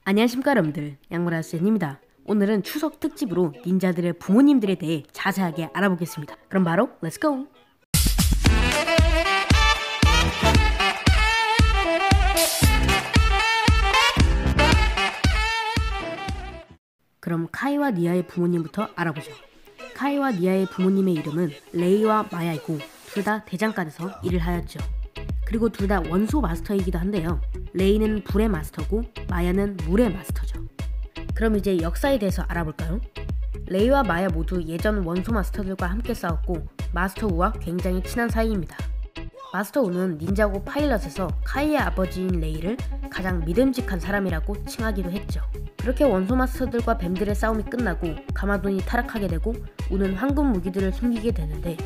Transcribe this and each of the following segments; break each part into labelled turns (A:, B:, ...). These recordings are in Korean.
A: 안녕하십니까 여러분들, 양무라쌤입니다. 오늘은 추석 특집으로 닌자들의 부모님들에 대해 자세하게 알아보겠습니다. 그럼 바로 렛츠고! 그럼 카이와 니아의 부모님부터 알아보죠. 카이와 니아의 부모님의 이름은 레이와 마야이고 둘 다 대장간에서 일을 하였죠. 그리고 둘 다 원소 마스터이기도 한데요. 레이는 불의 마스터고 마야는 물의 마스터죠. 그럼 이제 역사에 대해서 알아볼까요? 레이와 마야 모두 예전 원소 마스터들과 함께 싸웠고 마스터 우와 굉장히 친한 사이입니다. 마스터 우는 닌자고 파일럿에서 카이의 아버지인 레이를 가장 믿음직한 사람이라고 칭하기도 했죠. 그렇게 원소 마스터들과 뱀들의 싸움이 끝나고 가마돈이 타락하게 되고 우는 황금 무기들을 숨기게 되는데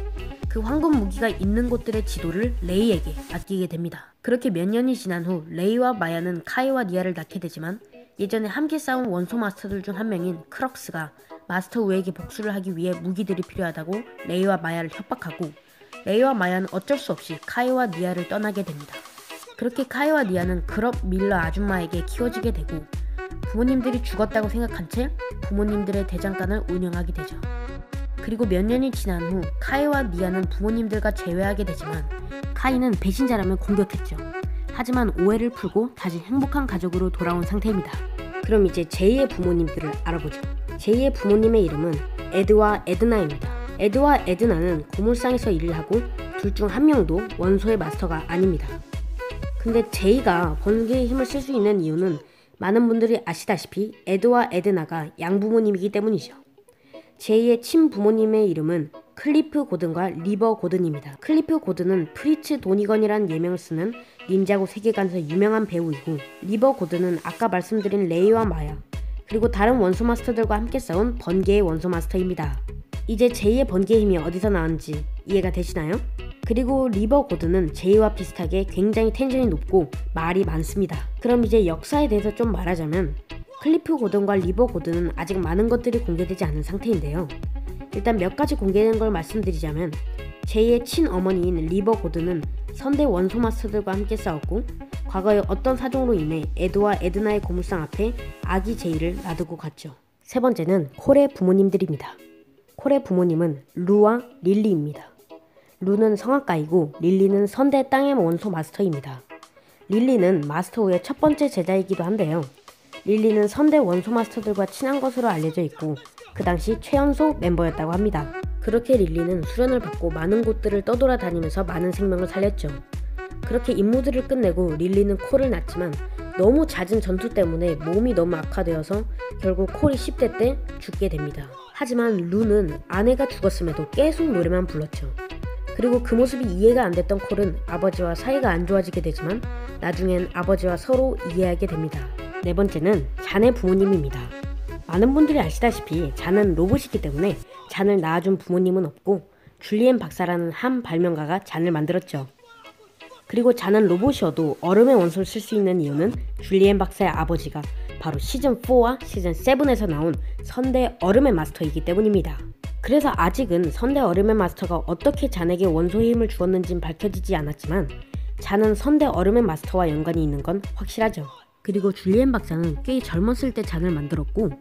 A: 그 황금 무기가 있는 곳들의 지도를 레이에게 맡기게 됩니다. 그렇게 몇 년이 지난 후 레이와 마야는 카이와 니아를 낳게 되지만 예전에 함께 싸운 원소 마스터들 중 한 명인 크럭스가 마스터 우에게 복수를 하기 위해 무기들이 필요하다고 레이와 마야를 협박하고 레이와 마야는 어쩔 수 없이 카이와 니아를 떠나게 됩니다. 그렇게 카이와 니아는 그럽 밀러 아줌마에게 키워지게 되고 부모님들이 죽었다고 생각한 채 부모님들의 대장간을 운영하게 되죠. 그리고 몇 년이 지난 후 카이와 니아는 부모님들과 재회하게 되지만 카이는 배신자라며 공격했죠. 하지만 오해를 풀고 다시 행복한 가족으로 돌아온 상태입니다. 그럼 이제 제이의 부모님들을 알아보죠. 제이의 부모님의 이름은 에드와 에드나입니다. 에드와 에드나는 고물상에서 일을 하고 둘 중 한 명도 원소의 마스터가 아닙니다. 근데 제이가 번개의 힘을 쓸 수 있는 이유는 많은 분들이 아시다시피 에드와 에드나가 양부모님이기 때문이죠. 제이의 친부모님의 이름은 클리프 고든과 리버 고든입니다. 클리프 고든은 프리츠 도니건이라는 예명을 쓰는 닌자고 세계관에서 유명한 배우이고 리버 고든은 아까 말씀드린 레이와 마야 그리고 다른 원소 마스터들과 함께 싸운 번개의 원소 마스터입니다. 이제 제이의 번개의 힘이 어디서 나왔는지 이해가 되시나요? 그리고 리버 고든은 제이와 비슷하게 굉장히 텐션이 높고 말이 많습니다. 그럼 이제 역사에 대해서 좀 말하자면 클리프 고든과 리버 고든은 아직 많은 것들이 공개되지 않은 상태인데요. 일단 몇 가지 공개된 걸 말씀드리자면 제이의 친어머니인 리버 고든은 선대 원소 마스터들과 함께 싸웠고 과거에 어떤 사정으로 인해 에드와 에드나의 고물상 앞에 아기 제이를 놔두고 갔죠. 세 번째는 콜의 부모님들입니다. 콜의 부모님은 루와 릴리입니다. 루는 성악가이고 릴리는 선대 땅의 원소 마스터입니다. 릴리는 마스터 우의 첫 번째 제자이기도 한데요. 릴리는 선대 원소 마스터들과 친한 것으로 알려져 있고 그 당시 최연소 멤버였다고 합니다. 그렇게 릴리는 수련을 받고 많은 곳들을 떠돌아다니면서 많은 생명을 살렸죠. 그렇게 임무들을 끝내고 릴리는 콜을 낳지만 너무 잦은 전투 때문에 몸이 너무 악화되어서 결국 콜이 10대 때 죽게 됩니다. 하지만 루는 아내가 죽었음에도 계속 노래만 불렀죠. 그리고 그 모습이 이해가 안 됐던 콜은 아버지와 사이가 안 좋아지게 되지만 나중엔 아버지와 서로 이해하게 됩니다. 네 번째는 잔의 부모님입니다. 많은 분들이 아시다시피 잔은 로봇이기 때문에 잔을 낳아준 부모님은 없고 줄리엔 박사라는 한 발명가가 잔을 만들었죠. 그리고 잔은 로봇이어도 얼음의 원소를 쓸 수 있는 이유는 줄리엔 박사의 아버지가 바로 시즌4와 시즌7에서 나온 선대 얼음의 마스터이기 때문입니다. 그래서 아직은 선대 얼음의 마스터가 어떻게 잔에게 원소의 힘을 주었는지는 밝혀지지 않았지만 잔은 선대 얼음의 마스터와 연관이 있는 건 확실하죠. 그리고 줄리엔 박사는 꽤 젊었을 때 잔을 만들었고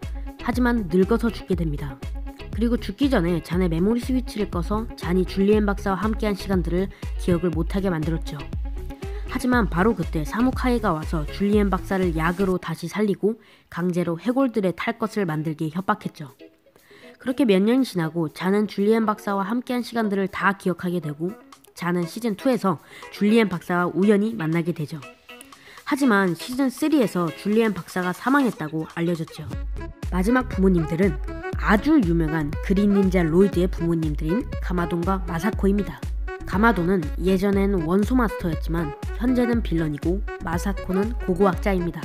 A: 하지만 늙어서 죽게 됩니다. 그리고 죽기 전에 잔의 메모리 스위치를 꺼서 잔이 줄리엔 박사와 함께한 시간들을 기억을 못하게 만들었죠. 하지만 바로 그때 사무카이가 와서 줄리엔 박사를 약으로 다시 살리고 강제로 해골들의 탈 것을 만들게 협박했죠. 그렇게 몇 년이 지나고 잔은 줄리엔 박사와 함께한 시간들을 다 기억하게 되고 잔은 시즌2에서 줄리엔 박사와 우연히 만나게 되죠. 하지만 시즌3에서 줄리엔 박사가 사망했다고 알려졌죠. 마지막 부모님들은 아주 유명한 그린 닌자 로이드의 부모님들인 가마돈과 마사코입니다. 가마돈은 예전엔 원소 마스터였지만 현재는 빌런이고 마사코는 고고학자입니다.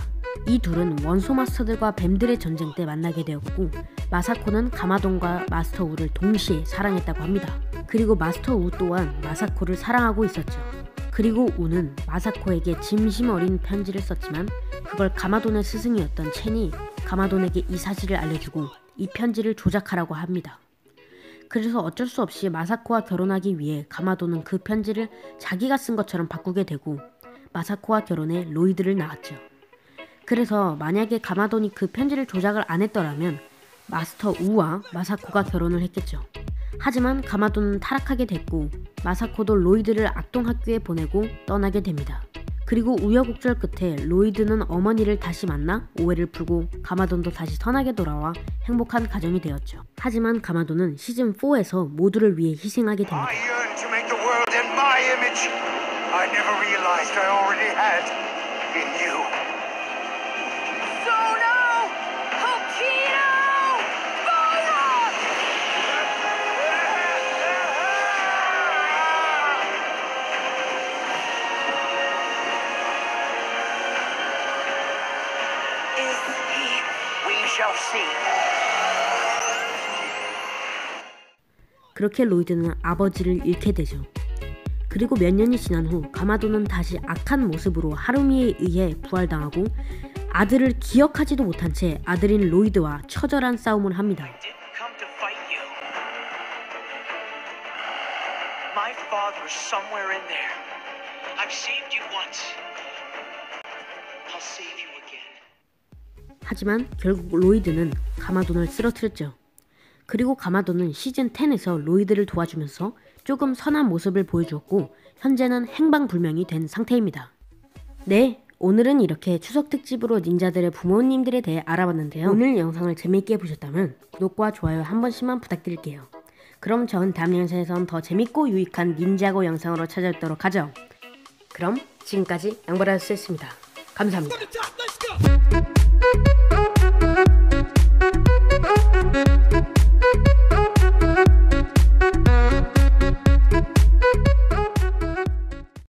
A: 이 둘은 원소 마스터들과 뱀들의 전쟁 때 만나게 되었고 마사코는 가마돈과 마스터 우를 동시에 사랑했다고 합니다. 그리고 마스터 우 또한 마사코를 사랑하고 있었죠. 그리고 우는 마사코에게 진심 어린 편지를 썼지만 그걸 가마돈의 스승이었던 첸이 가마돈에게 이 사실을 알려주고 이 편지를 조작하라고 합니다. 그래서 어쩔 수 없이 마사코와 결혼하기 위해 가마돈은 그 편지를 자기가 쓴 것처럼 바꾸게 되고 마사코와 결혼해 로이드를 낳았죠. 그래서 만약에 가마돈이 그 편지를 조작을 안 했더라면 마스터 우와 마사코가 결혼을 했겠죠. 하지만 가마돈은 타락하게 됐고 마사코도 로이드를 악동학교에 보내고 떠나게 됩니다. 그리고 우여곡절 끝에 로이드는 어머니를 다시 만나 오해를 풀고 가마돈도 다시 선하게 돌아와 행복한 가정이 되었죠. 하지만 가마돈은 시즌 4에서 모두를 위해 희생하게 됩니다. 그렇게 로이드는 아버지를 잃게 되죠. 그리고 몇 년이 지난 후 가마돈은 다시 악한 모습으로 하루미에 의해 부활당하고 아들을 기억하지도 못한 채 아들인 로이드와 처절한 싸움을 합니다. 하지만 결국 로이드는 가마돈을 쓰러뜨렸죠. 그리고 가마돈은 시즌 10에서 로이드를 도와주면서 조금 선한 모습을 보여주었고 현재는 행방불명이 된 상태입니다. 네, 오늘은 이렇게 추석 특집으로 닌자들의 부모님들에 대해 알아봤는데요. 오늘 영상을 재미있게 보셨다면 구독과 좋아요 한 번씩만 부탁드릴게요. 그럼 전 다음 영상에선 더 재밌고 유익한 닌자고 영상으로 찾아뵙도록 하죠. 그럼 지금까지 양보라스였습니다. 감사합니다.